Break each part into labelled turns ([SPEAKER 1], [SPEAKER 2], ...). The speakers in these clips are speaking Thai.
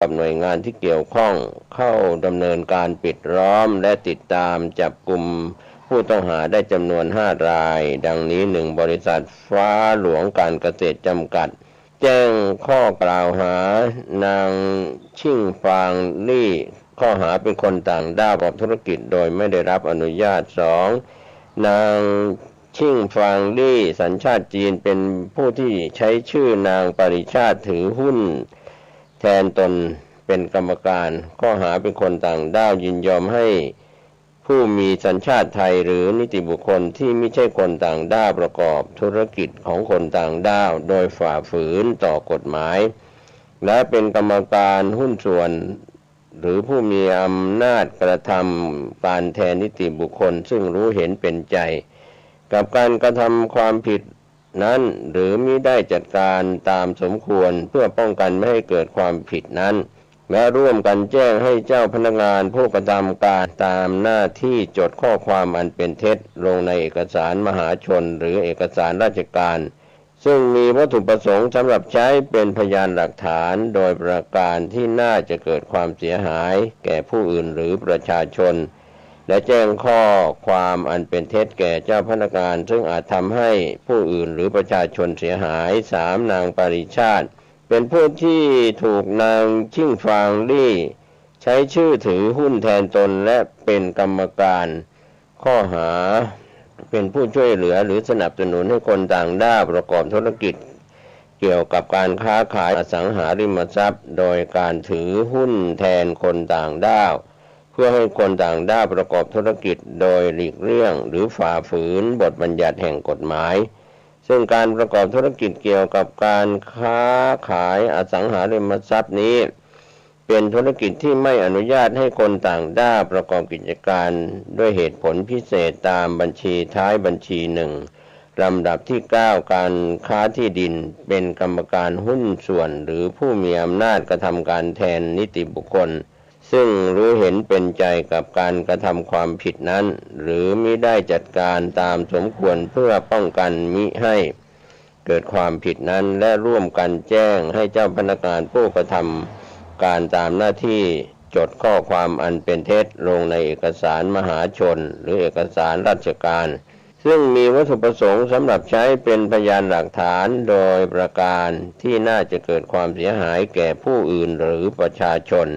[SPEAKER 1] กับหน่วยงานที่เกี่ยวข้องเข้าดำเนินการปิดล้อมและติดตามจับกุมผู้ต้องหาได้จำนวน5 รายดังนี้1บริษัทฟ้าหลวงการเกษตรจำกัดแจ้งข้อกล่าวหานางชิ่งฟางลี่ข้อหาเป็นคนต่างด้าวประกอบธุรกิจโดยไม่ได้รับอนุญาต2นางชิ่งฟางลี่สัญชาติจีนเป็นผู้ที่ใช้ชื่อนางปริชาติถือหุ้นแทนตนเป็นกรรมการข้อหาเป็นคนต่างด้าวยินยอมให้ผู้มีสัญชาติไทยหรือนิติบุคคลที่ไม่ใช่คนต่างด้าวประกอบธุรกิจของคนต่างด้าวโดยฝ่าฝืนต่อกฎหมายและเป็นกรรมการหุ้นส่วนหรือผู้มีอำนาจกระทำการแทนนิติบุคคลซึ่งรู้เห็นเป็นใจกับการกระทำความผิดนั้นหรือมิได้จัดการตามสมควรเพื่อป้องกันไม่ให้เกิดความผิดนั้นและร่วมกันแจ้งให้เจ้าพนักงานผู้กระทำการตามหน้าที่จดข้อความอันเป็นเท็จลงในเอกสารมหาชนหรือเอกสารราชการซึ่งมีวัตถุประสงค์สำหรับใช้เป็นพยานหลักฐานโดยประการที่น่าจะเกิดความเสียหายแก่ผู้อื่นหรือประชาชนและแจ้งข้อความอันเป็นเท็จแก่เจ้าพนักงานซึ่งอาจทำให้ผู้อื่นหรือประชาชนเสียหาย3นางปริชาติเป็นผู้ที่ถูกนางชิ่งฟางลี่ใช้ชื่อถือหุ้นแทนตนและเป็นกรรมการข้อหาเป็นผู้ช่วยเหลือหรือสนับสนุนให้คนต่างด้าวประกอบธุรกิจเกี่ยวกับการค้าขายอสังหาริมทรัพย์โดยการถือหุ้นแทนคนต่างด้าวเพื่อให้คนต่างด้าวประกอบธุรกิจโดยหลีกเลี่ยงหรือฝ่าฝืนบทบัญญัติแห่งกฎหมายซึ่งการประกอบธุรกิจเกี่ยวกับการค้าขายอสังหาริมทรัพย์นี้เป็นธุรกิจที่ไม่อนุญาตให้คนต่างด้าวประกอบกิจการด้วยเหตุผลพิเศษตามบัญชีท้ายบัญชี1ลำดับที่9การค้าที่ดินเป็นกรรมการหุ้นส่วนหรือผู้มีอำนาจกระทำการแทนนิติบุคคลซึ่งรู้เห็นเป็นใจกับการกระทำความผิดนั้นหรือมิได้จัดการตามสมควรเพื่อป้องกันมิให้เกิดความผิดนั้นและร่วมกันแจ้งให้เจ้าพนักงานผู้กระทำการตามหน้าที่จดข้อความอันเป็นเท็จลงในเอกสารมหาชนหรือเอกสารราชการซึ่งมีวัตถุประสงค์สำหรับใช้เป็นพยานหลักฐานโดยประการที่น่าจะเกิดความเสียหายแก่ผู้อื่นหรือประชาชน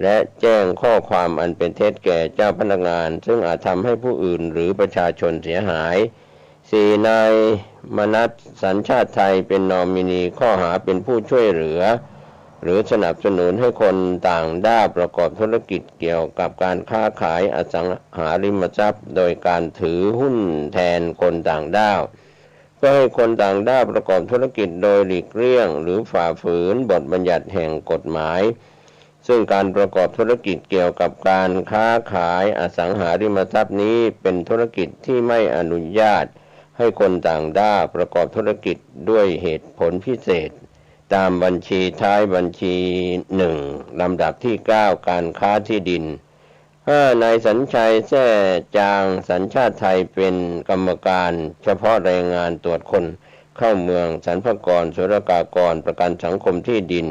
[SPEAKER 1] และแจ้งข้อความอันเป็นเท็จแก่เจ้าพนักงานซึ่งอาจทำให้ผู้อื่นหรือประชาชนเสียหาย4นายมนัสสัญชาติไทยเป็นนอมินีข้อหาเป็นผู้ช่วยเหลือหรือสนับสนุนให้คนต่างด้าวประกอบธุรกิจเกี่ยวกับการค้าขายอสังหาริมทรัพย์โดยการถือหุ้นแทนคนต่างด้าวเพื่อให้คนต่างด้าวประกอบธุรกิจโดยหลีกเลี่ยงหรือฝ่าฝืนบทบัญญัติแห่งกฎหมายซึ่งการประกอบธุรกิจเกี่ยวกับการค้าขายอสังหาริมทรัพย์นี้เป็นธุรกิจที่ไม่อนุญาตให้คนต่างด้าวประกอบธุรกิจด้วยเหตุผลพิเศษตามบัญชีท้ายบัญชี1ลำดับที่9การค้าที่ดิน5นายสัญชัยแท้จางสัญชาติไทยเป็นกรรมการเฉพาะแรงงานตรวจคนเข้าเมืองสรรพากรศุลกากรประกันสังคมที่ดิน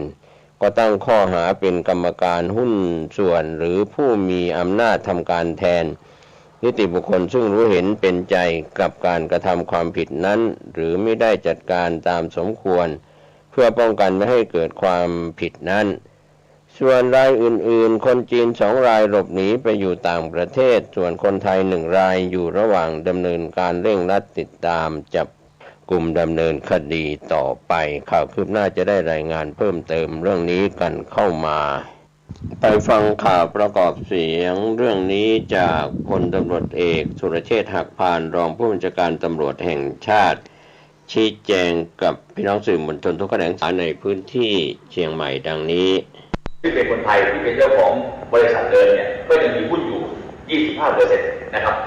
[SPEAKER 1] ก็ตั้งข้อหาเป็นกรรมการหุ้นส่วนหรือผู้มีอำนาจทำการแทนนิติบุคคลซึ่งรู้เห็นเป็นใจกับการกระทำความผิดนั้นหรือไม่ได้จัดการตามสมควรเพื่อป้องกันไม่ให้เกิดความผิดนั้นส่วนรายอื่นๆคนจีน2 รายหลบหนีไปอยู่ต่างประเทศส่วนคนไทย1 รายอยู่ระหว่างดำเนินการเร่งรัดติดตามจับกลุ่มดำเนินคดีต่อไปข่าวคืบหน้าจะได้รายงานเพิ่มเติมเรื่องนี้กันเข้ามาไปฟังข่าวประกอบเสียงเรื่องนี้จากพลตำรวจเอกสุรเชษฐ์หักพานรองผู้บัญชาการตำรวจแห่งชาติชี้แจงกับพี่น้องสื่อมวลชนทุกแขนงในพื้นที่เชียงใหม่ดังนี้
[SPEAKER 2] ที่เป็นคนไทยที่เป็นเจ้าของบริษัทเดินเนี่ยก็จะมีหุ้นอยู่ 25% นะครับ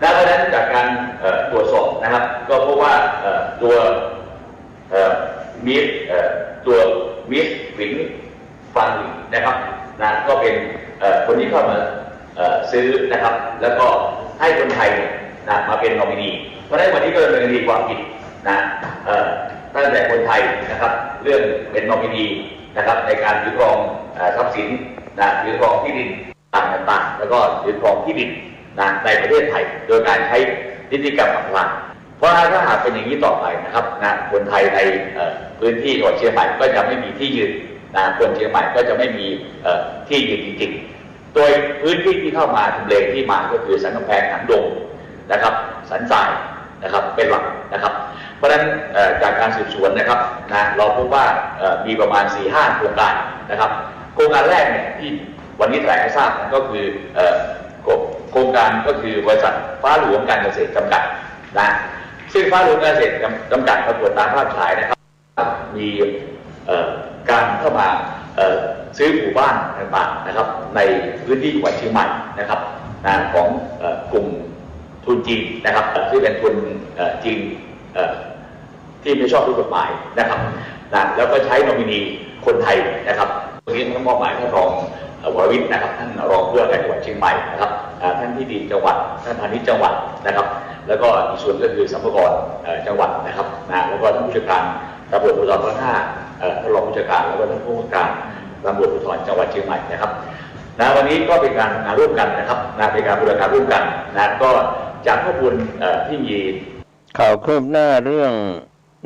[SPEAKER 2] ดังนั้นจากการตรวจสอบนะครับก็พบว่าตัวมิสวินฟังนะครับนะก็เป็นคนที่เข้ามาซื้อนะครับแล้วก็ให้คนไทยนะมาเป็นนอมินีเพราะฉะนั้นวันนี้ก็ดำเนินคดีความผิดนะตั้งแต่คนไทยนะครับเรื่องเป็นนอมินี นะครับในการถือครองทรัพย์สินถือครองที่ดินต่างๆแล้วก็ถือครองที่ดินในประเทศไทยโดยการใช้นิติกรรมอำพรางเพราะถ้าหากเป็นอย่างนี้ต่อไปนะครับคนไทยในพื้นที่จังหวัดเชียงใหม่ก็จะไม่มีที่ยืนคนเชียงใหม่ก็จะไม่มีที่ยืนจริงๆโดยพื้นที่ที่เข้ามาทำเลที่มาก็คือสันกำแพงหางดงนะครับสันทรายนะครับเป็นหลักนะครับเพราะฉะนั้นจากการสืบสวนนะครับเราพบว่ามีประมาณ 4-5 โครงการนะครับโครงการแรกเนี่ยที่วันนี้แถลงให้ทราบก็คือโครงการก็คือบริษัทฟ้าหลวงการเกษตรจำกัดซึ่งฟ้าหลวงการเกษตรจำกัดปรากฏตามภาพฉายนะครับมีการเข้ามาซื้อหมู่บ้านต่างๆนะครับในพื้นที่จังหวัดเชียงใหม่นะครับของกลุ่มทุนจีนนะครับที่เป็นทุนจีนที่ไม่ชอบด้วยกฎหมายนะครับแล้วก็ใช้นอมินีคนไทยนะครับตรงนี้ต้องมอบหมายท่านรองวรวิทย์นะครับท่านรองผู้ว่าการจังหวัดเชียงใหม่นะครับท่านที่ดินจังหวัดท่านพาณิชย์จังหวัดนะครับแล้วก็อีกส่วนก็คือสรรพากรจังหวัดนะครับแล้วก็ท่านผู้จัดการตำรวจภูธรภาค 5ท่านรองผู้จัดการแล้วก็ท่านผู้ว่าการตำรวจภูธรจังหวัดเชียงใหม่นะครับวันนี้ก็เป็นการทำงานร่วมกันนะครับเป็นการบูรณาการร่วมกันก็จากข้อมูลที่มี
[SPEAKER 1] ข่าวคืบหน้าเรื่อง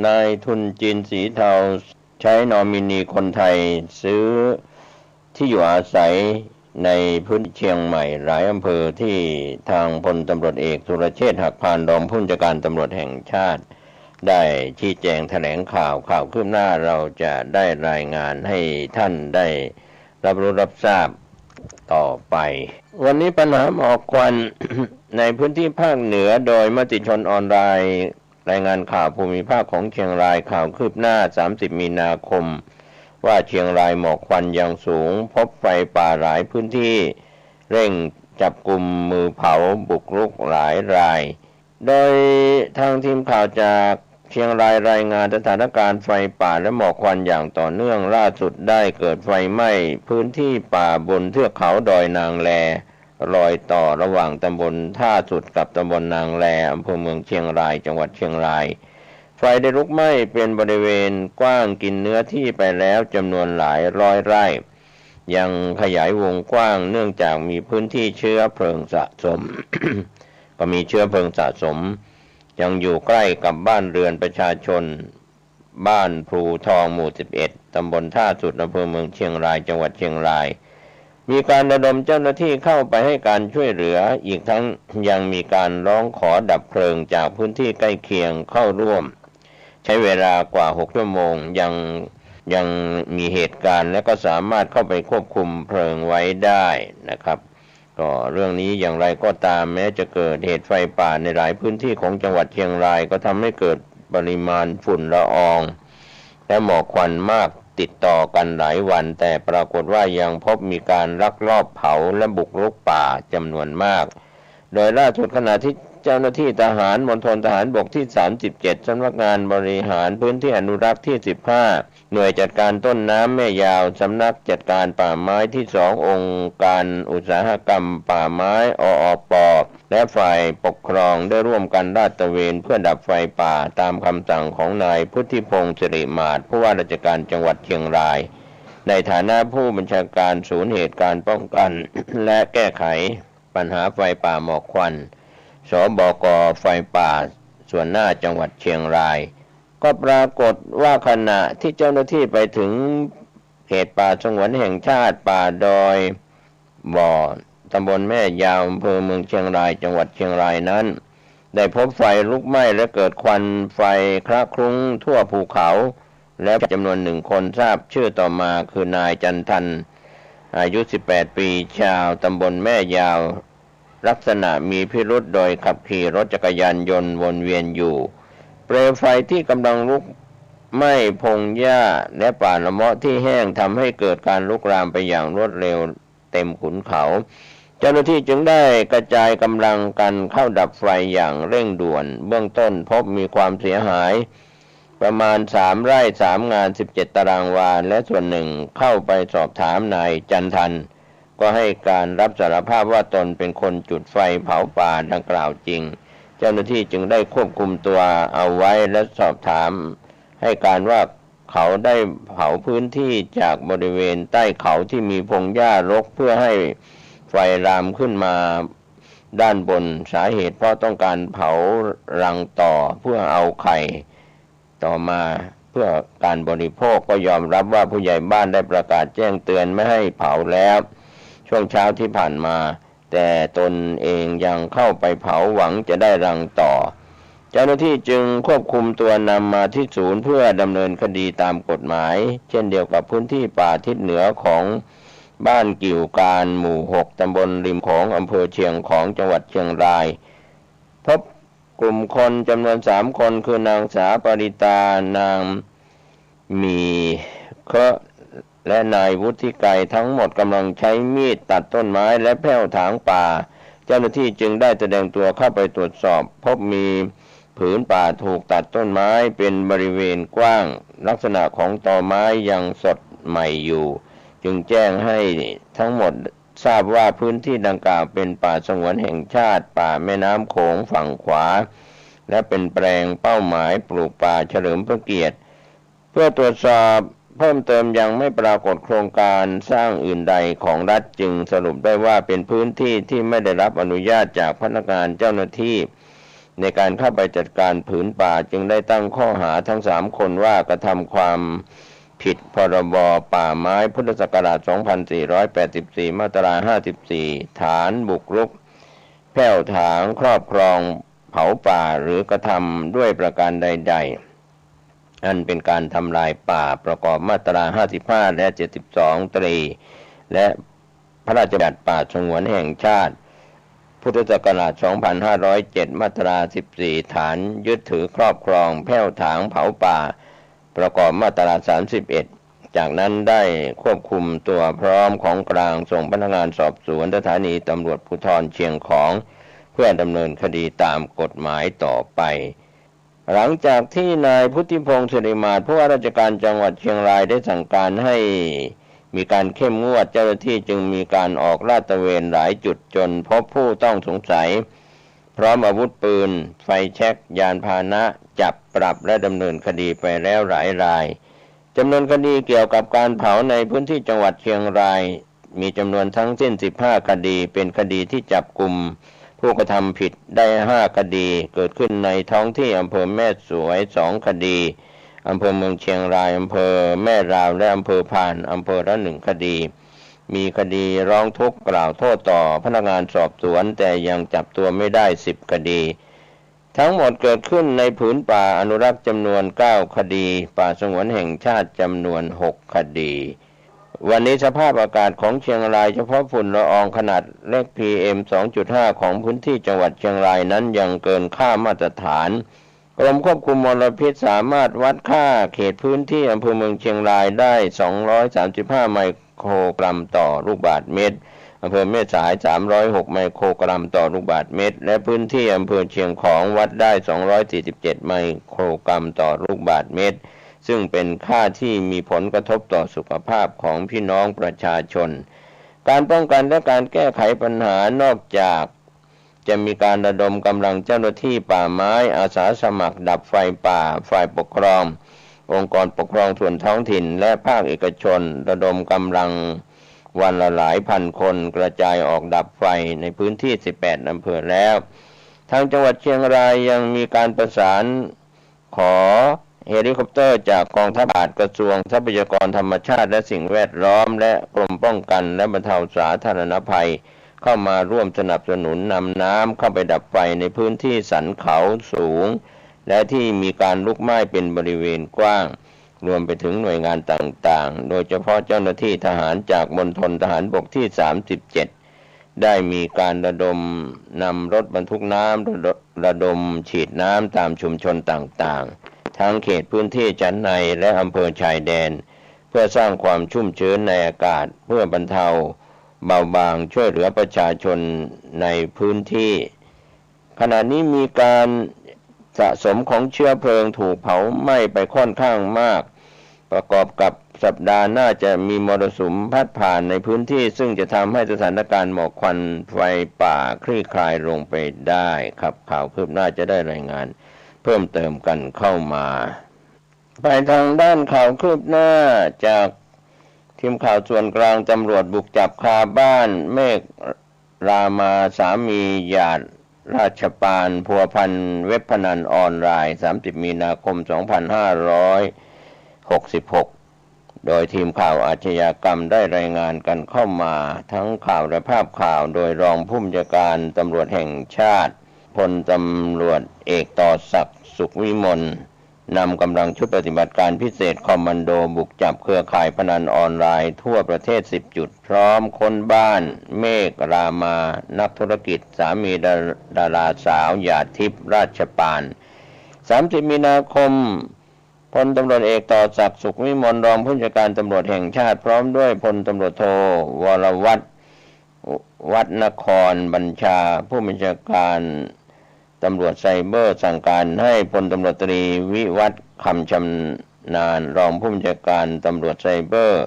[SPEAKER 1] นายทุนจีนสีเทาใช้นอมินีคนไทยซื้อที่อยู่อาศัยในพื้นที่เชียงใหม่หลายอำเภอที่ทางพลตำรวจเอกสุรเชษฐ์หักพานรองผู้บัญชาการตำรวจแห่งชาติได้ชี้แจงแถลงข่าวคืบหน้าเราจะได้รายงานให้ท่านได้รับรู้รับทราบต่อไปวันนี้ปัญหาหมอกควัน ในพื้นที่ภาคเหนือโดยมติชนออนไลน์รายงานข่าวภูมิภาคของเชียงรายข่าวคืบหน้า30 มีนาคมว่าเชียงรายหมอกควันยังสูงพบไฟป่าหลายพื้นที่เร่งจับกุมมือเผาบุกรุกหลายรายโดยทางทีมข่าวจากเชียงรายรายงานสถานการณ์ไฟป่าและหมอกควันอย่างต่อเนื่องล่าสุดได้เกิดไฟไหม้พื้นที่ป่าบนเทือกเขาดอยนางแลรอยต่อระหว่างตำบลท่าสุดกับตำบลนางแลอำเภอเมืองเชียงรายจังหวัดเชียงรายไฟได้ลุกไหม้เป็นบริเวณกว้างกินเนื้อที่ไปแล้วจำนวนหลายร้อยไร่ยังขยายวงกว้างเนื่องจากมีพื้นที่เชื้อเพลิงสะสม ก็มีเชื้อเพลิงสะสมยังอยู่ใกล้กับบ้านเรือนประชาชนบ้านพลูทองหมู่11ตำบลท่าสุดอำเภอเมืองเชียงรายจังหวัดเชียงรายมีการระดมเจ้าหน้าที่เข้าไปให้การช่วยเหลืออีกทั้งยังมีการร้องขอดับเพลิงจากพื้นที่ใกล้เคียงเข้าร่วมใช้เวลากว่า6 ชั่วโมงยังมีเหตุการณ์และก็สามารถเข้าไปควบคุมเพลิงไว้ได้นะครับก็เรื่องนี้อย่างไรก็ตามแม้จะเกิดเหตุไฟป่าในหลายพื้นที่ของจังหวัดเชียงรายก็ทำให้เกิดปริมาณฝุ่นละอองและหมอกควันมากติดต่อกันหลายวันแต่ปรากฏว่ายังพบมีการลักลอบเผาและบุกรุกป่าจำนวนมากโดยล่าสุดขณะที่เจ้าหน้าที่ทหารมณฑลทหารบกที่37สำนักงานบริหารพื้นที่อนุรักษ์ที่15หน่วยจัดการต้นน้ำแม่ยาวสำนักจัดการป่าไม้ที่2องค์การอุตสาหกรรมป่าไม้อป.และฝ่ายปกครองได้ร่วมกันลาดตระเวนเพื่อดับไฟป่าตามคำสั่งของนายพุทธิพงษ์สิริมาศผู้ว่าราชการจังหวัดเชียงรายในฐานะผู้บัญชาการศูนย์เหตุการณ์ป้องกัน และแก้ไขปัญหาไฟป่าหมอกควันสบก.ไฟป่าส่วนหน้าจังหวัดเชียงรายก็ปรากฏว่าขณะที่เจ้าหน้าที่ไปถึงเขตป่าสงวนแห่งชาติป่าดอยบ่อตำบลแม่ยาวอำเภอเมืองเชียงรายจังหวัดเชียงรายนั้นได้พบไฟลุกไหม้และเกิดควันไฟคละคลุ้งทั่วภูเขาและจำนวน1 คนทราบชื่อต่อมาคือนายจันทันอายุ18 ปีชาวตำบลแม่ยาวลักษณะมีพิรุธโดยขับขี่รถจักรยานยนต์วนเวียนอยู่เปลวไฟที่กำลังลุกไหม้พงหญ้าและป่าละเมาะที่แห้งทำให้เกิดการลุกลามไปอย่างรวดเร็วเต็มขุนเขาเจ้าหน้าที่จึงได้กระจายกำลังกันเข้าดับไฟอย่างเร่งด่วนเบื้องต้นพบมีความเสียหายประมาณ3 ไร่ 3 งาน 17 ตารางวาและส่วนหนึ่งเข้าไปสอบถามนายจันทันก็ให้การรับสารภาพว่าตนเป็นคนจุดไฟเผาป่าดังกล่าวจริงเจ้าหน้าที่จึงได้ควบคุมตัวเอาไว้และสอบถามให้การว่า เขาได้เผาพื้นที่จากบริเวณใต้เขาที่มีพงหญ้ารกเพื่อให้ไฟลามขึ้นมาด้านบนสาเหตุเพราะต้องการเผารังต่อเพื่อเอาไข่ต่อมาเพื่อการบริโภคก็ยอมรับว่าผู้ใหญ่บ้านได้ประกาศแจ้งเตือนไม่ให้เผาแล้วช่วงเช้าที่ผ่านมาแต่ตนเองยังเข้าไปเผาหวังจะได้รังต่อเจ้าหน้าที่จึงควบคุมตัวนำมาที่ศูนย์เพื่อดำเนินคดีตามกฎหมายเช่นเดียวกับพื้นที่ป่าทิศเหนือของบ้านกิ่วการหมู่ 6 ตำบลริมโขงอำเภอเชียงของจังหวัดเชียงรายพบกลุ่มคนจำนวน 3 คนคือนางสาวปริตานางมีเคราะห์และนายวุฒิไกรทั้งหมดกำลังใช้มีดตัดต้นไม้และแผ่วถางป่าเจ้าหน้าที่จึงได้แสดงตัวเข้าไปตรวจสอบพบมีผืนป่าถูกตัดต้นไม้เป็นบริเวณกว้างลักษณะของตอไม้ยังสดใหม่อยู่จึงแจ้งให้ทั้งหมดทราบว่าพื้นที่ดังกล่าวเป็นป่าสงวนแห่งชาติป่าแม่น้ำโขงฝั่งขวาและเป็นแปลงเป้าหมายปลูกป่าเฉลิมพระเกียรติเพื่อตรวจสอบเพิ่มเติมยังไม่ปรากฏโครงการสร้างอื่นใดของรัฐจึงสรุปได้ว่าเป็นพื้นที่ที่ไม่ได้รับอนุญาตจากพนักงานเจ้าหน้าที่ในการเข้าไปจัดการผืนป่าจึงได้ตั้งข้อหาทั้ง3 คนว่ากระทำความผิดพรบป่าไม้พุทธศักราช 2484 มาตรา 54 ฐานบุกรุกแผ่วถางครอบครองเผาป่าหรือกระทำด้วยประการใดๆอันเป็นการทำลายป่าประกอบมาตรา 55 และ 72 ตรีและพระราชบัญญัติป่าสงวนแห่งชาติพุทธศักราช 2507 มาตรา 14 ฐานยึดถือครอบครองแผ่วถางเผาป่าประกอบมาตรา 31 จากนั้นได้ควบคุมตัวพร้อมของกลางส่งพนักงานสอบสวนสถานีตำรวจภูธรเชียงของเพื่อดำเนินคดีตามกฎหมายต่อไปหลังจากที่นายพุทธิพงศ์สิริมาศผู้ว่าราชการจังหวัดเชียงรายได้สั่งการให้มีการเข้มงวดเจ้าหน้าที่จึงมีการออกลาดตระเวนหลายจุดจนพบผู้ต้องสงสัยพร้อมอาวุธปืนไฟแช็กยานพาหนะจับปรับและดำเนินคดีไปแล้วหลายรายจำนวนคดีเกี่ยวกับการเผาในพื้นที่จังหวัดเชียงรายมีจำนวนทั้งสิ้น15 คดีเป็นคดีที่จับกุมผู้กระทำผิดได้5 คดีเกิดขึ้นในท้องที่อำเภอแม่สวย2 คดีอำเภอเมืองเชียงรายอำเภอแม่ราวและอำเภอพานอำเภอละ1 คดีมีคดีร้องทุกข์กล่าวโทษต่อพนักงานสอบสวนแต่ยังจับตัวไม่ได้10 คดีทั้งหมดเกิดขึ้นในผืนป่าอนุรักษ์จำนวน9 คดีป่าสงวนแห่งชาติจำนวน6 คดีวันนี้สภาพอากาศของเชียงรายเฉพาะฝุ่นละอองขนาดเล็ก PM 2.5 ของพื้นที่จังหวัดเชียงรายนั้นยังเกินค่ามาตรฐานกรมควบคุมมลพิษสามารถวัดค่าเขตพื้นที่อำเภอเมืองเชียงรายได้235 ไมโครกรัมต่อลูกบาศก์เมตรอำเภอแม่สาย306 ไมโครกรัมต่อลูกบาศก์เมตรและพื้นที่อำเภอเชียงของวัดได้247 ไมโครกรัมต่อลูกบาศก์เมตรซึ่งเป็นค่าที่มีผลกระทบต่อสุขภาพของพี่น้องประชาชนการป้องกันและการแก้ไขปัญหานอกจากจะมีการระดมกำลังเจ้าหน้าที่ป่าไม้อาสาสมัครดับไฟป่าฝ่ายปกครององค์กรปกครองส่วนท้องถิ่นและภาคเอกชนระดมกำลังวันละหลายพันคนกระจายออกดับไฟในพื้นที่18 อำเภอแล้วทางจังหวัดเชียงรายยังมีการประสานขอเฮลิคอปเตอร์จากกองทัพอากาศกระทรวงทรัพยากรธรรมชาติและสิ่งแวดล้อมและกรมป้องกันและบรรเทาสาธารณภัยเข้ามาร่วมสนับสนุนนำน้ำเข้าไปดับไฟในพื้นที่สันเขาสูงและที่มีการลุกไหม้เป็นบริเวณกว้างรวมไปถึงหน่วยงานต่างๆโดยเฉพาะเจ้าหน้าที่ทหารจากมณฑลทหารบกที่37ได้มีการระดมนำรถบรรทุกน้ำระดมฉีดน้ำตามชุมชนต่างๆทั้งเขตพื้นที่ชั้นในและอำเภอชายแดนเพื่อสร้างความชุ่มชื้นในอากาศเพื่อบรรเทาเบาบางช่วยเหลือประชาชนในพื้นที่ขณะนี้มีการสะสมของเชื้อเพลิงถูกเผาไหม้ไปค่อนข้างมากประกอบกับสัปดาห์หน้าจะมีมรสุมพัดผ่านในพื้นที่ซึ่งจะทำให้สถานการณ์หมอกควันไฟป่าคลี่คลายลงไปได้ครับข่าวคืบหน้าจะได้รายงานเพิ่มเติมกันเข้ามา ไปทางด้านข่าวคืบหน้าจากทีมข่าวส่วนกลางตำรวจบุกจับคาบ้านเมฆรามาสามีหยาดราชปานพัวพันเว็บพนันออนไลน์30 มีนาคม 2566 โดยทีมข่าวอาชญากรรมได้รายงานกันเข้ามาทั้งข่าวและภาพข่าวโดยรองผู้บัญชาการตำรวจแห่งชาติพลตำรวจเอกต่อศักดิ์สุขวิมลนำกำลังชุดปฏิบัติการพิเศษคอมมานโดบุกจับเครือข่ายพนันออนไลน์ทั่วประเทศ10 จุดพร้อมค้นบ้านเมฆรามานักธุรกิจสามีดาราสาวหยาดทิพย์ราชปาน30 มีนาคมพลตำรวจเอกต่อศักดิ์สุขวิมลรองผู้บัญชาการตำรวจแห่งชาติพร้อมด้วยพลตำรวจโทวรวัฒนครบัญชาผู้บัญชาการตำรวจไซเบอร์สั่งการให้พลตำรวจตรีวิวัฒน์คำชำนาญรองผู้บัญชาการตำรวจไซเบอร์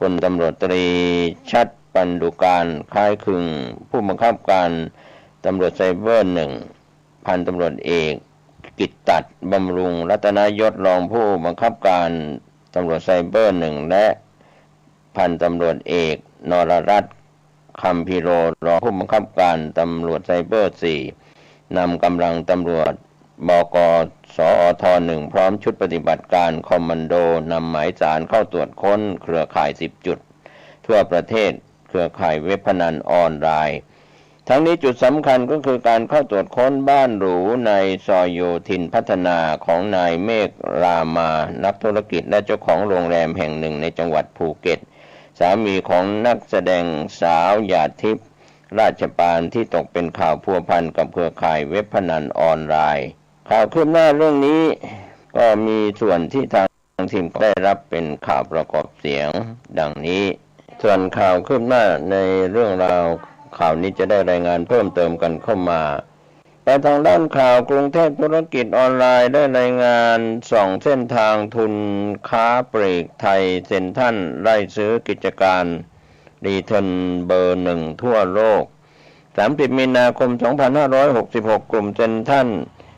[SPEAKER 1] พลตำรวจตรีชัดปันดุการคล้ายคลึงผู้บังคับการตำรวจไซเบอร์1พันตำรวจเอกกิตตัดบำรุงรัตนยศรองผู้บังคับการตำรวจไซเบอร์1และพันตำรวจเอกนรรัตน์คำพิโรรองผู้บังคับการตำรวจไซเบอร์4นำกำลังตำรวจบก.สอท.1 พร้อมชุดปฏิบัติการคอมมานโดนำหมายสารเข้าตรวจค้นเครือข่าย10 จุดทั่วประเทศเครือข่ายเว็บพนันออนไลน์ทั้งนี้จุดสำคัญก็คือการเข้าตรวจค้นบ้านหรูในซอยโยธินพัฒนาของนายเมฆรามานักธุรกิจและเจ้าของโรงแรมแห่งหนึ่งในจังหวัดภูเก็ตสามีของนักแสดงสาวหยาดทิพย์ราชปานที่ตกเป็นข่าวพัวพันกับเครือข่ายเว็บพนันออนไลน์ข่าวคืบหน้าเรื่องนี้ก็มีส่วนที่ทางทีมได้รับเป็นข่าวประกอบเสียงดังนี้ส่วนข่าวคืบหน้าในเรื่องราวข่าวนี้จะได้รายงานเพิ่มเติมกันเข้ามาแต่ทางด้านข่าวกรุงเทพธุรกิจออนไลน์ได้รายงาน2 เส้นทางทุนค้าปลีกไทยเซ็นทรัลไล่ซื้อกิจการรีเทิร์นเบอร์1ทั่วโลก30 มีนาคม 2566 กลุ่มเซ็นทรัล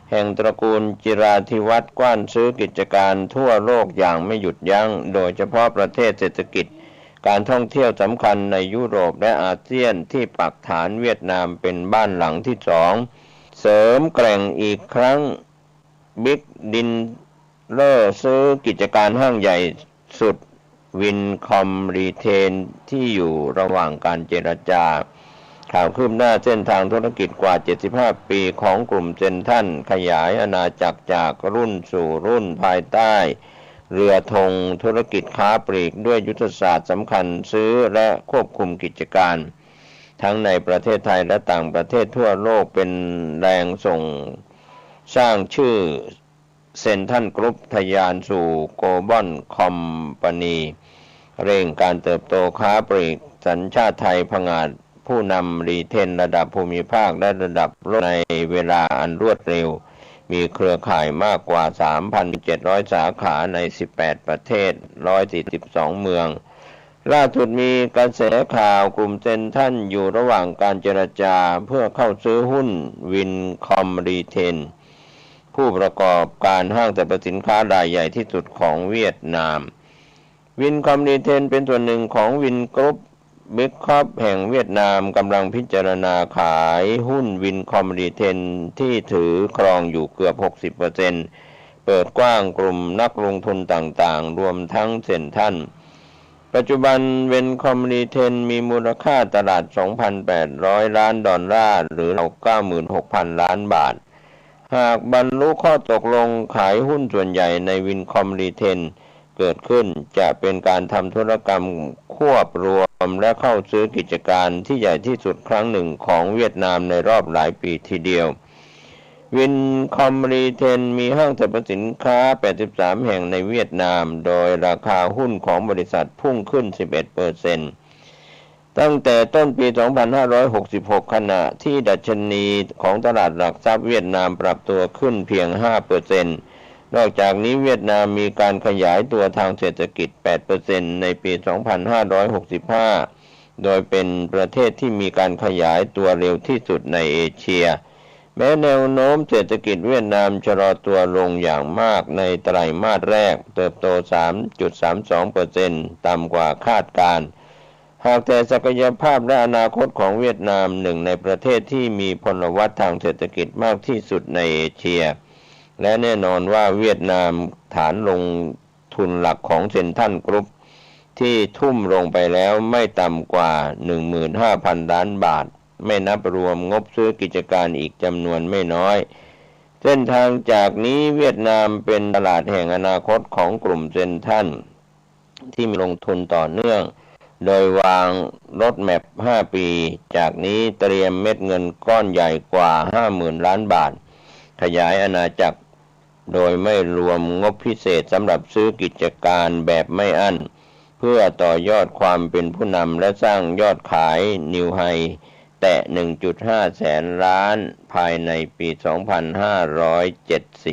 [SPEAKER 1] แห่งตระกูลจิราธิวัฒน์กว้านซื้อกิจการทั่วโลกอย่างไม่หยุดยั้งโดยเฉพาะประเทศเศรษฐกิจการท่องเที่ยวสำคัญในยุโรปและอาเซียนที่ปักฐานเวียดนามเป็นบ้านหลังที่2เสริมแกร่งอีกครั้งบิ๊กดินเลอร์ซื้อกิจการห้างใหญ่สุดวินคอมรีเทนที่อยู่ระหว่างการเจรจาข่าวคืบหน้าเส้นทางธุรกิจกว่า75 ปีของกลุ่มเซ็นทรัลขยายอาณาจักรจากรุ่นสู่รุ่นภายใต้เรือธงธุรกิจค้าปลีกด้วยยุทธศาสตร์สำคัญซื้อและควบคุมกิจการทั้งในประเทศไทยและต่างประเทศทั่วโลกเป็นแรงส่งสร้างชื่อเซ็นทรัลกรุ๊ปทะยานสู่โกลบอลคอมพานีเร่งการเติบโตค้าปลีกสัญชาติไทยผงาดผู้นำรีเทนระดับภูมิภาคและระดับโลกในเวลาอันรวดเร็วมีเครือข่ายมากกว่า 3,700 สาขาใน18 ประเทศ142 เมืองล่าสุดมีกระแสข่าวกลุ่มเซ็นทรัลอยู่ระหว่างการเจรจาเพื่อเข้าซื้อหุ้นวินคอมรีเทนผู้ประกอบการห้างสรรพสินค้ารายใหญ่ที่สุดของเวียดนามวินคอมรีเทนเป็นส่วนหนึ่งของวินกรุ๊ปบิ๊กคอปแห่งเวียดนามกำลังพิจารณาขายหุ้นวินคอมรีเทนที่ถือครองอยู่เกือบ 60% เปิดกว้างกลุ่มนักลงทุนต่างๆรวมทั้งเซ็นทรัลปัจจุบันวินคอมรีเทนมีมูลค่าตลาด $2,800 ล้านหรือ 96,000 ล้านบาทหากบรรลุข้อตกลงขายหุ้นส่วนใหญ่ในวินคอมรีเทนเกิดขึ้นจะเป็นการทำธุรกรรมควบรวมและเข้าซื้อกิจการที่ใหญ่ที่สุดครั้งหนึ่งของเวียดนามในรอบหลายปีทีเดียววินคอมรีเทนมีห้างสรรพสินค้า83 แห่งในเวียดนามโดยราคาหุ้นของบริษัทพุ่งขึ้น 11% ตั้งแต่ต้นปี 2566 ขณะที่ดัชนีของตลาดหลักทรัพย์เวียดนามปรับตัวขึ้นเพียง 5%นอกจากนี้เวียดนามมีการขยายตัวทางเศรษฐกิจ 8% ในปี 2565 โดยเป็นประเทศที่มีการขยายตัวเร็วที่สุดในเอเชีย แม้แนวโน้มเศรษฐกิจเวียดนามชะลอตัวลงอย่างมากในไตรมาสแรกเติบโต 3.32% ต่ำกว่าคาดการณ์หากแต่ศักยภาพและอนาคตของเวียดนามหนึ่งในประเทศที่มีพลวัตทางเศรษฐกิจมากที่สุดในเอเชียและแน่นอนว่าเวียดนามฐานลงทุนหลักของเซ็นทรัลกรุ๊ปที่ทุ่มลงไปแล้วไม่ต่ำกว่า 15,000 ล้านบาทไม่นับรวมงบซื้อกิจการอีกจำนวนไม่น้อยเส้นทางจากนี้เวียดนามเป็นตลาดแห่งอนาคตของกลุ่มเซ็นทรัลที่มีลงทุนต่อเนื่องโดยวางรถแมพ5 ปีจากนี้เตรียมเม็ดเงินก้อนใหญ่กว่า 50,000 ล้านบาทขยายอาณาจักรโดยไม่รวมงบพิเศษสำหรับซื้อกิจการแบบไม่อั้นเพื่อต่อยอดความเป็นผู้นำและสร้างยอดขายนิวไฮแตะ 1.5 แสนล้านภายในปี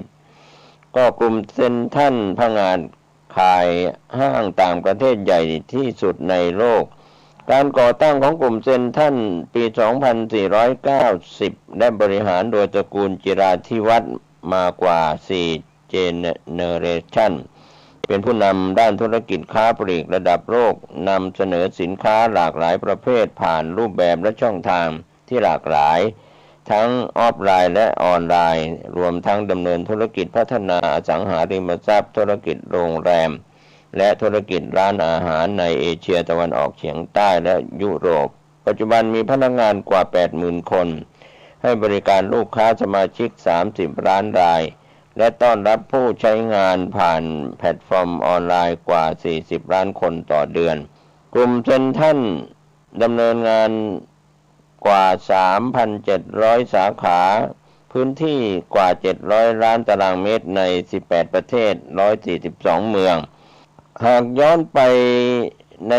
[SPEAKER 1] 2570 ก็กลุ่มเซ็นทรัลผงาดขายห้างต่างประเทศใหญ่ที่สุดในโลกการก่อตั้งของกลุ่มเซ็นทรัลปี 2490 และบริหารโดยตระกูลจิราธิวัฒน์มากว่า 4 เจเนเรชั่นเป็นผู้นำด้านธุรกิจค้าปลีกระดับโลกนำเสนอสินค้าหลากหลายประเภทผ่านรูปแบบและช่องทางที่หลากหลายทั้งออฟไลน์และออนไลน์รวมทั้งดำเนินธุรกิจพัฒนาอสังหาริมทรัพย์ธุรกิจโรงแรมและธุรกิจร้านอาหารในเอเชียตะวันออกเฉียงใต้และยุโรปปัจจุบันมีพนักงานกว่า 80,000 คนให้บริการลูกค้าสมาชิก30 ล้านรายและต้อนรับผู้ใช้งานผ่านแพลตฟอร์มออนไลน์กว่า40 ล้านคนต่อเดือนกลุ่มเซ็นทรัลดำเนินงานกว่า 3,700 สาขาพื้นที่กว่า700 ล้านตารางเมตรใน18 ประเทศ142 เมืองหากย้อนไปใน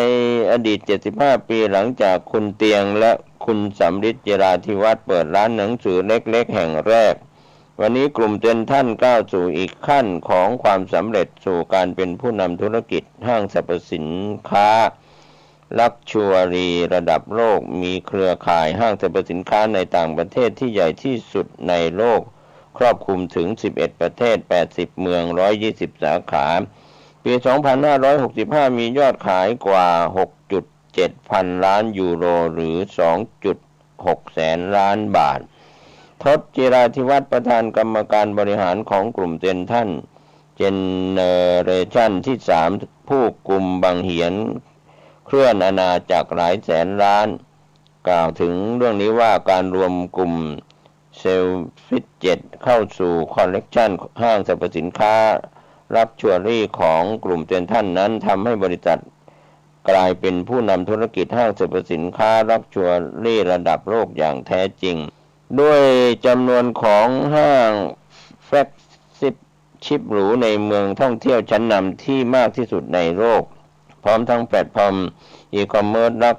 [SPEAKER 1] อดีต75 ปีหลังจากคุณเตียงและคุณสำริดจิราธิวัฒน์เปิดร้านหนังสือเล็กๆแห่งแรกวันนี้กลุ่มเซ็นทรัลก้าวสู่อีกขั้นของความสำเร็จสู่การเป็นผู้นำธุรกิจห้างสรรพสินค้าลักชัวรีระดับโลกมีเครือข่ายห้างสรรพสินค้าในต่างประเทศที่ใหญ่ที่สุดในโลกครอบคลุมถึง11 ประเทศ80 เมือง120 สาขาปี 2565 มียอดขายกว่า 6.7 พันล้านยูโรหรือ 2.6 แสนล้านบาททศจิราธิวัฒน์ประธานกรรมการบริหารของกลุ่มเซ็นทรัลเจเนเรชั่นที่ 3 ผู้กุมบังเหียนเคลื่อนอาณาจักรหลายแสนล้านกล่าวถึงเรื่องนี้ว่าการรวมกลุ่มเซลฟิตเจ็ตเข้าสู่คอลเลกชันห้างสรรพสินค้าลักชัวรี่ของกลุ่มเซ็นทรัลนั้นทำให้บริษัทกลายเป็นผู้นำธุรกิจห้างสรรพสินค้าลักชัวรี่ระดับโลกอย่างแท้จริงด้วยจำนวนของห้างแฟลกชิพหรูในเมืองท่องเที่ยวชั้นนำที่มากที่สุดในโลกพร้อมทั้งแพลตฟอร์มอีคอมเมิร์ซลัก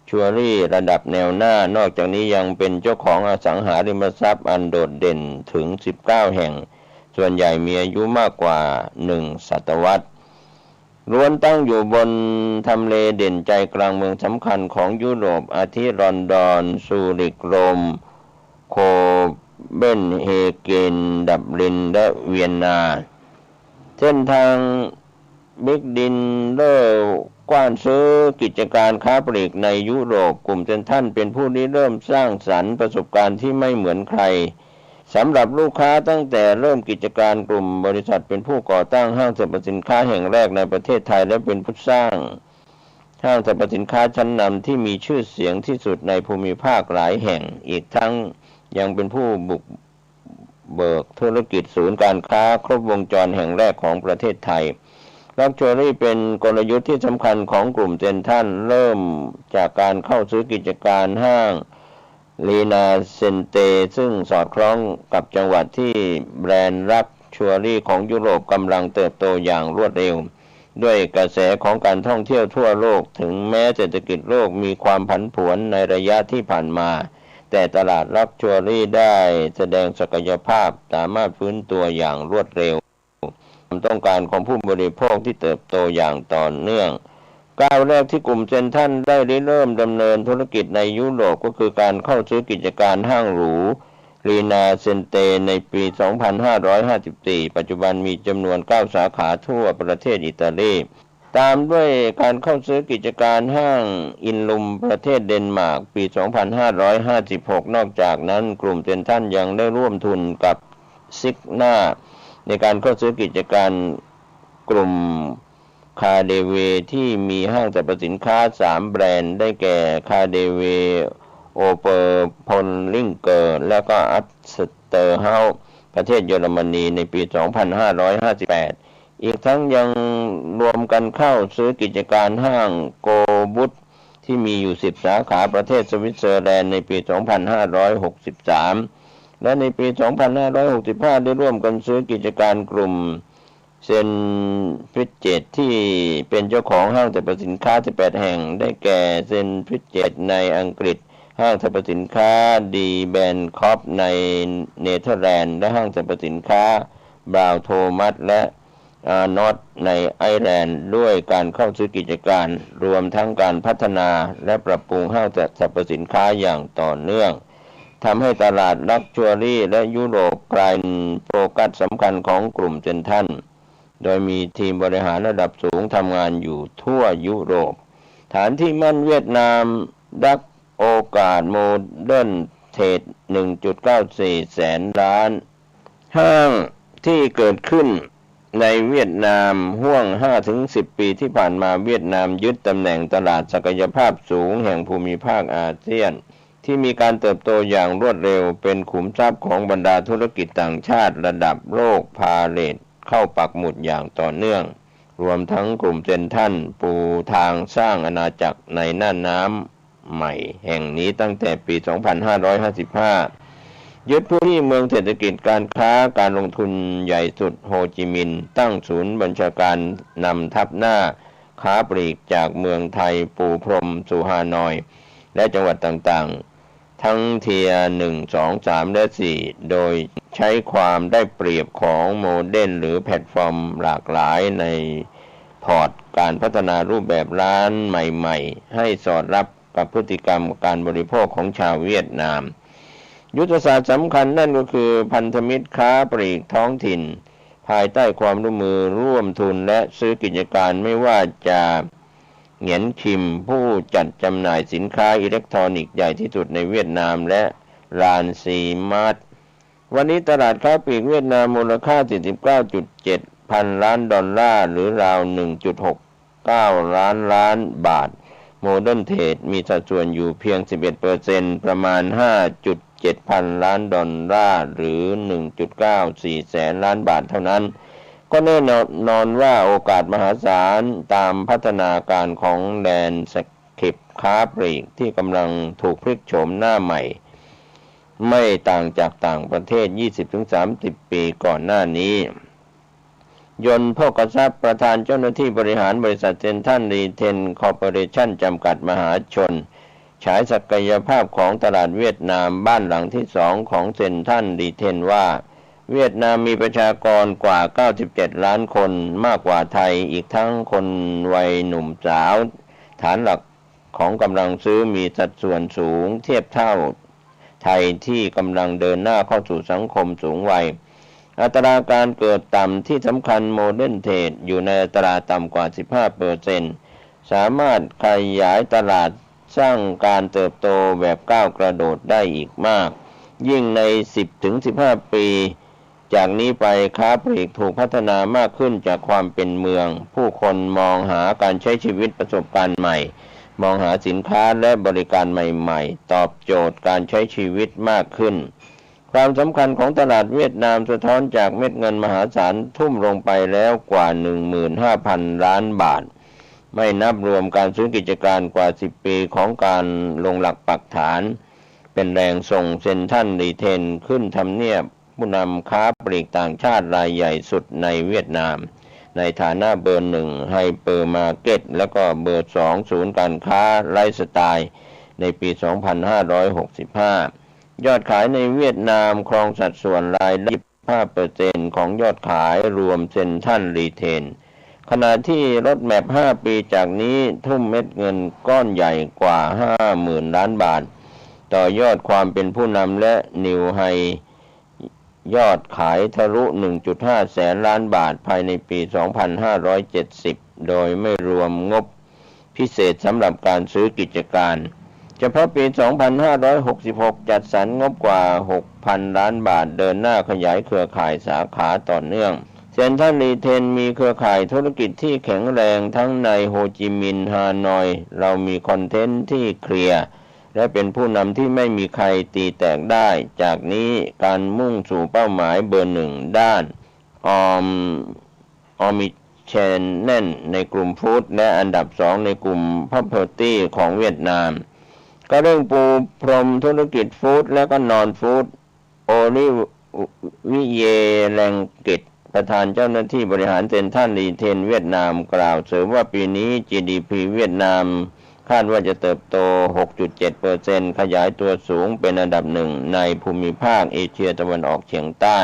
[SPEAKER 1] ชัวรี่ระดับแนวหน้านอกจากนี้ยังเป็นเจ้าของอสังหาริมทรัพย์อันโดดเด่นถึง19 แห่งส่วนใหญ่มีอายุมากกว่า1 ศตวรรษล้วนตั้งอยู่บนทำเลเด่นใจกลางเมืองสำคัญของยุโรปอาทิลอนดอนซูริกโรมโคเบนเฮเกนดับลินและเวียนนาเส้นทางบิ๊กดินเลอร์กว้านซื้อกิจการค้าปลีกในยุโรปกลุ่มเซ็นทรัลเป็นผู้ริเริ่มสร้างสรรค์ประสบการณ์ที่ไม่เหมือนใครสำหรับลูกค้าตั้งแต่เริ่มกิจการกลุ่มบริษัทเป็นผู้ก่อตั้งห้างสรรพสินค้าแห่งแรกในประเทศไทยและเป็นผู้สร้างห้างสรรพสินค้าชั้นนำที่มีชื่อเสียงที่สุดในภูมิภาคหลายแห่งอีกทั้งยังเป็นผู้บุกเบิกธุรกิจศูนย์การค้าครบวงจรแห่งแรกของประเทศไทยลักชัวรี่เป็นกลยุทธ์ที่สำคัญของกลุ่มเซ็นทรัลเริ่มจากการเข้าซื้อกิจการห้างลีนาเซนเตซึ่งสอดคล้องกับจังหวัดที่แบรนด์ลักชัวรี่ของยุโรปกำลังเติบโตอย่างรวดเร็วด้วยกระแสของการท่องเที่ยวทั่วโลกถึงแม้เศรษฐกิจโลกมีความผันผวนในระยะที่ผ่านมาแต่ตลาดลักชัวรี่ได้แสดงศักยภาพสามารถฟื้นตัวอย่างรวดเร็วความต้องการของผู้บริโภคที่เติบโตอย่างต่อเนื่องก้าวแรกที่กลุ่มเซ็นทรัลได้เริ่มดำเนินธุรกิจในยุโรปก็คือการเข้าซื้อกิจการห้างหรู รีนาเซนเตในปี 2554 ปัจจุบันมีจำนวน 9 สาขาทั่วประเทศอิตาลีตามด้วยการเข้าซื้อกิจการห้างอินลุมประเทศเดนมาร์กปี 2556 นอกจากนั้นกลุ่มเซ็นทรัลยังได้ร่วมทุนกับซิกนาในการเข้าซื้อกิจการกลุ่มคาเดเวที่มีห้างสรรพสินค้า 3 แบรนด์ได้แก่คาเดเวโอเปอร์พลลิงเกอร์และก็อัสเตอร์เฮาส์ประเทศเยอรมนีในปี 2558 อีกทั้งยังรวมกันเข้าซื้อกิจการห้างโกบุตที่มีอยู่ 10 สาขาประเทศสวิตเซอร์แลนด์ในปี 2563 และในปี 2565 ได้ร่วมกันซื้อกิจการกลุ่มเซนฟิตเจตที่เป็นเจ้าของห้างสรรพสินค้า 18 แห่งได้แก่เซนฟิตเจตในอังกฤษห้างสรรพสินค้าดีแบนคอปในเนเธอร์แลนด์และห้างสรรพสินค้าบราวน์โทมัสและนอตในไอร์แลนด์ด้วยการเข้าซื้อกิจการรวมทั้งการพัฒนาและปรับปรุงห้างสรรพสินค้าอย่างต่อเนื่องทำให้ตลาดลักชัวรี่และยุโรปกลายเป็นโฟกัสสำคัญของกลุ่มเซ็นทรัลโดยมีทีมบริหารระดับสูงทำงานอยู่ทั่วยุโรปฐานที่มั่นเวียดนามดักโอกาสโมเดิร์นเทรด 1.94 แสนล้านห้างที่เกิดขึ้นในเวียดนามห่วง 5-10 ปีที่ผ่านมาเวียดนามยึดตำแหน่งตลาดศักยภาพสูงแห่งภูมิภาคอาเซียนที่มีการเติบโตอย่างรวดเร็วเป็นขุมทรัพย์ของบรรดาธุรกิจต่างชาติระดับโลกพาเลทเข้าปักหมุดอย่างต่อเนื่องรวมทั้งกลุ่มเซ็นทรัลปูทางสร้างอาณาจักรในน่านน้ำใหม่แห่งนี้ตั้งแต่ปี 2555 ยึดพื้นที่เมืองเศรษฐกิจการค้าการลงทุนใหญ่สุดโฮจิมินห์ตั้งศูนย์บัญชาการนำทัพหน้าค้าปลีกจากเมืองไทยปูพรมสู่ฮานอยและจังหวัดต่างๆทั้งเทียร์ 1, 2, 3 และ 4 โดยใช้ความได้เปรียบของโมเดลหรือแพลตฟอร์มหลากหลายในพอร์ตการพัฒนารูปแบบร้านใหม่ๆให้สอดรับกับพฤติกรรมการบริโภคของชาวเวียดนามยุทธศาสตร์สำคัญนั่นก็คือพันธมิตรค้าปลีกท้องถิ่นภายใต้ความร่วมมือร่วมทุนและซื้อกิจการไม่ว่าจะเหงียนคิมผู้จัดจำหน่ายสินค้าอิเล็กทรอนิกส์ใหญ่ที่สุดในเวียดนามและรานซีมาร์ทวันนี้ตลาดค้าปลีกเวียดนามมูลค่า 49.7 พันล้านดอลลาร์หรือราว 1.69 ล้านบาทโมเดิร์นเทรดมีสัดส่วนอยู่เพียง 11% ประมาณ 5.7 พันล้านดอลลาร์หรือ 1.94 แสนล้านบาทเท่านั้นก็แน่นอนว่าโอกาสมหาศาลตามพัฒนาการของแดนสเคปค้าปลีกที่กำลังถูกพลิกโฉมหน้าใหม่ไม่ต่างจากต่างประเทศ 20-30 ปีก่อนหน้านี้ยนต์โภคทรัพย์ประธานเจ้าหน้าที่บริหารบริษัทเซ็นทรัลรีเทนคอร์ปอเรชั่นจำกัดมหาชนฉายศักยภาพของตลาดเวียดนามบ้านหลังที่2ของเซ็นทรัลรีเทนว่าเวียดนามมีประชากรกว่า97ล้านคนมากกว่าไทยอีกทั้งคนวัยหนุ่มสาวฐานหลักของกำลังซื้อมีสัดส่วนสูงเทียบเท่าไทยที่กำลังเดินหน้าเข้าสู่สังคมสูงวัยอัตราการเกิดต่ำที่สำคัญโมเดิร์นเทรดอยู่ในอัตราต่ำกว่า 15% สามารถขยายตลาดสร้างการเติบโตแบบก้าวกระโดดได้อีกมากยิ่งใน 10-15 ปีจากนี้ไปค้าปลีกถูกพัฒนามากขึ้นจากความเป็นเมืองผู้คนมองหาการใช้ชีวิตประสบการณ์ใหม่มองหาสินค้าและบริการใหม่ๆตอบโจทย์การใช้ชีวิตมากขึ้นความสำคัญของตลาดเวียดนามสะท้อนจากเม็ดเงินมหาศาลทุ่มลงไปแล้วกว่า 15,000 ล้านบาทไม่นับรวมการซื้อกิจการกว่า10ปีของการลงหลักปักฐานเป็นแรงส่งเซ็นทรัลรีเทนขึ้นทำเนียบผู้นำค้าปลีกต่างชาติรายใหญ่สุดในเวียดนามในฐานะเบอร์1ไฮเปอร์มาร์เก็ตและก็เบอร์2ศูนย์การค้าไลฟ์สไตล์ในปี 2565 ยอดขายในเวียดนามครองสัดส่วนรายได้ 5% ของยอดขายรวมเซ็นทรัลรีเทนขณะที่รถแมพ5ปีจากนี้ทุ่มเม็ดเงินก้อนใหญ่กว่า 50,000 ล้านบาท ต่อยอดความเป็นผู้นำและนิวไฮยอดขายทะลุ 1.5 แสนล้านบาทภายในปี 2570 โดยไม่รวมงบพิเศษสำหรับการซื้อกิจการเฉพาะปี 2566 จัดสรรงบกว่า 6,000 ล้านบาทเดินหน้าขยายเครือข่ายสาขาต่อเนื่องเซ็นทรัลรีเทลมีเครือข่ายธุรกิจที่แข็งแรงทั้งในโฮจิมินห์ฮานอยเรามีคอนเทนต์ที่เคลียร์และเป็นผู้นำที่ไม่มีใครตีแตกได้จากนี้การมุ่งสู่เป้าหมายเบอร์หนึ่งด้านออมิเชนแน่นในกลุ่มฟู้ดและอันดับ2ในกลุ่ม Property ของเวียดนามก็เร่งปูพรมธุรกิจฟู้ดและก็นอนฟู้ดโอลิวิเยแรงกิจประธานเจ้าหน้าที่บริหารเซ็นทรัลรีเทลเวียดนามกล่าวเสริมว่าปีนี้ GDP เวียดนามคาดว่าจะเติบโต 6.7% ขยายตัวสูงเป็นอันดับหนึ่งในภูมิภาคเอเชียตะวันออกเฉียงใต้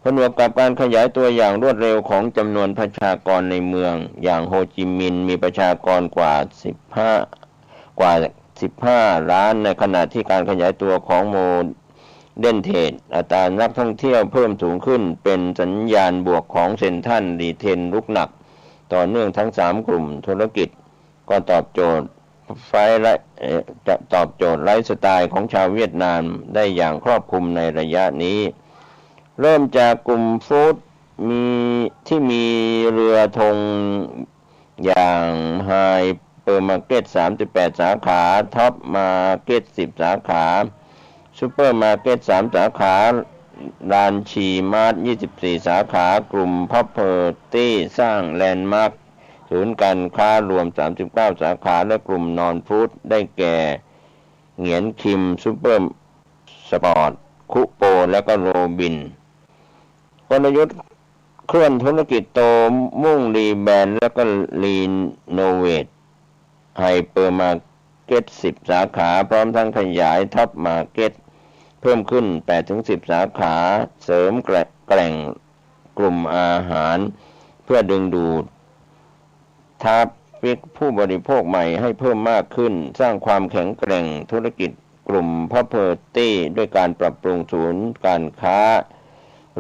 [SPEAKER 1] ผนวกกับการขยายตัวอย่างรวดเร็วของจำนวนประชากรในเมืองอย่างโฮจิมินห์มีประชากรกว่า15 ล้านในขณะที่การขยายตัวของโมเดิร์นเทรดอัตรานักท่องเที่ยวเพิ่มสูงขึ้นเป็นสัญญาณบวกของเซ็นทรัลรีเทลลุกหนักต่อเนื่องทั้ง3กลุ่มธุรกิจก็ตอบโจทย์ไลฟ์สไตล์ของชาวเวียดนามได้อย่างครอบคลุมในระยะนี้เริ่มจากกลุ่มฟู้ดที่มีเรือธงอย่างไฮเปอร์มาร์เก็ต38 สาขาท็อปมาร์เก็ต10 สาขาซูเปอร์มาร์เก็ต3 สาขาลานชีมาร์ท24 สาขากลุ่ม Property สร้างแลนด์มาร์คศูนย์การค้ารวม39 สาขาและกลุ่มนอนฟู้ดได้แก่เหงียนคิมซูเปอร์สปอร์ตคุโปและก็โรบินกลยุทธ์เคลื่อนธุรกิจโตมุ่งรีแบรนด์และก็รีโนเวทไฮเปอร์มาร์เก็ต10 สาขาพร้อมทั้งขยายท็อปมาร์เก็ตเพิ่มขึ้น 8-10 สาขาเสริมแกร่งกลุ่มอาหารเพื่อดึงดูดทาร์ฟิกผู้บริโภคใหม่ให้เพิ่มมากขึ้นสร้างความแข็งแกร่งธุรกิจกลุ่ม Property ด้วยการปรับปรุงศูนย์การค้า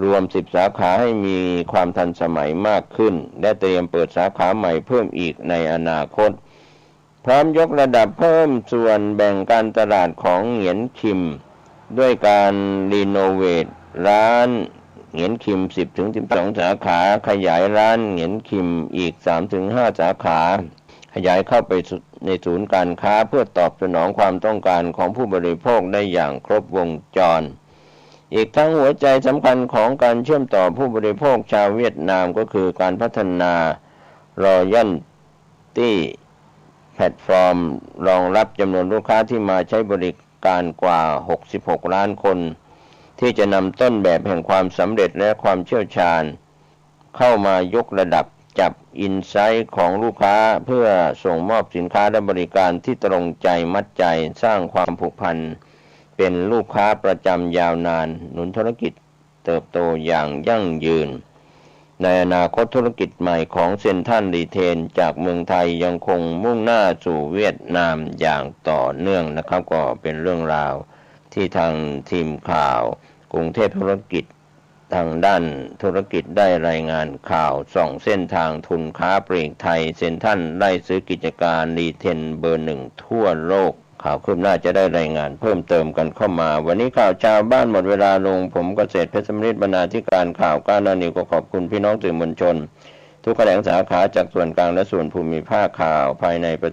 [SPEAKER 1] รวม10 สาขาให้มีความทันสมัยมากขึ้นและเตรียมเปิดสาขาใหม่เพิ่มอีกในอนาคตพร้อมยกระดับเพิ่มส่วนแบ่งการตลาดของเหงียนคิมด้วยการรีโนเวทร้านเหงียนคิม 10-12 สาขาขยายร้านเหงียนคิมอีก 3-5 สาขาขยายเข้าไปในศูนย์การค้าเพื่อตอบสนองความต้องการของผู้บริโภคได้อย่างครบวงจรอีกทั้งหัวใจสำคัญของการเชื่อมต่อผู้บริโภคชาวเวียดนามก็คือการพัฒนารอยัลตี้แพลตฟอร์มรองรับจำนวนลูกค้าที่มาใช้บริการกว่า66 ล้านคนที่จะนำต้นแบบแห่งความสำเร็จและความเชี่ยวชาญเข้ามายกระดับจับอินไซต์ของลูกค้าเพื่อส่งมอบสินค้าและบริการที่ตรงใจมัดใจสร้างความผูกพันเป็นลูกค้าประจำยาวนานหนุนธุรกิจเติบโตอย่างยั่งยืนในอนาคตธุรกิจใหม่ของเซ็นทรัลรีเทลจากเมืองไทยยังคงมุ่งหน้าสู่เวียดนามอย่างต่อเนื่องนะครับก็เป็นเรื่องราวที่ทางทีมข่าวกรุงเทพธุรกิจทางด้านธุรกิจได้รายงานข่าวส่องเส้นทางทุนค้าปลีกไทยเซ็นทรัลได้ซื้อกิจการรีเทลเบอร์หนึ่งทั่วโลกข่าวคืบหน้าจะได้รายงานเพิ่มเติมกันเข้ามาวันนี้ข่าวชาวบ้านหมดเวลาลงผมเกษตรเพชรสำริดบรรณาธิการข่าวก้าวหน้านิวก็ขอบคุณพี่น้องสื่อมวลชนทุกแขนงสาขาจากส่วนกลางและส่วนภูมิภาคข่าวภายในประเทศ